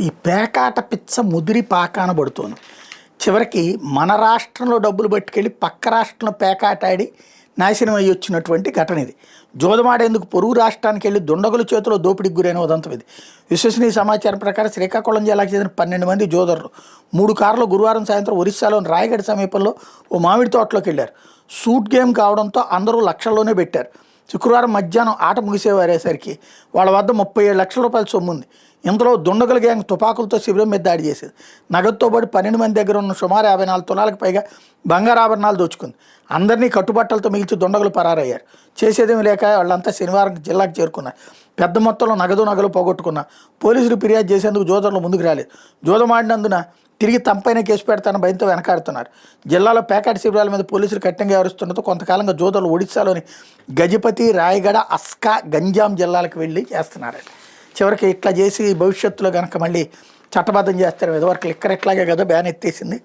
ఈ పేకాట పిచ్చ ముదిరి పాకాన పడుతోంది. చివరికి మన రాష్ట్రంలో డబ్బులు పట్టుకెళ్ళి పక్క రాష్ట్రంలో పేకాట ఆడి నాశనం అయ్యి వచ్చినటువంటి ఘటన ఇది. జోదమాడేందుకు పొరుగు రాష్ట్రానికి వెళ్ళి దుండగుల చేతిలో దోపిడీకి గురైన ఉదంతం ఇది. విశ్వసనీయ సమాచారం ప్రకారం శ్రీకాకుళం జిల్లాకు చెందిన 12 మంది జోదరులు 3 కార్లు గురువారం సాయంత్రం ఒరిస్సాలోని రాయగఢ సమీపంలో ఓ మామిడి తోటలోకి వెళ్ళారు. సూట్ గేమ్ కావడంతో అందరూ లక్షల్లోనే పెట్టారు. శుక్రవారం మధ్యాహ్నం ఆట ముగిసేవారేసరికి వాళ్ళ వద్ద 37 లక్షల రూపాయల సొమ్ము ఉంది. ఇందులో దుండగుల గ్యాంగ్ తుపాకులతో శిబిరం మీద దాడి చేసేది. నగదుతో పాటు 12 మంది దగ్గర ఉన్న సుమారు 54 తులాలకు పైగా బంగారు ఆభరణాలు దోచుకుంది. అందరినీ కట్టుబట్టలతో మిగిల్చి దుండగులు పరారయ్యారు. చేసేదేమి లేక వాళ్ళంతా శనివారం జిల్లాకు చేరుకున్నారు. పెద్ద మొత్తంలో నగలు పోగొట్టుకున్నారు. పోలీసులు ఫిర్యాదు చేసేందుకు జోదరులు ముందుకు రాలేదు. జోదమాడినందున తిరిగి తమపైన కేసు పెడతానని భయంతో వెనకాడుతున్నారు. జిల్లాలో పేకాట శిబిరాల మీద పోలీసులు కఠినంగా వ్యవహరిస్తుండటంతో కొంతకాలంగా జోదరులు ఒడిశాలోని గజపతి, రాయగఢ, అస్కా, గంజాం జిల్లాలకు వెళ్ళి చేస్తున్నారు. చివరికి ఇట్లా చేసి భవిష్యత్తులో కనుక మళ్ళీ చట్టబద్ధం చేస్తారు. ఇదివరకు లిక్కర్ ఎట్లాగే కదా బ్యాన్ ఎత్తేసింది.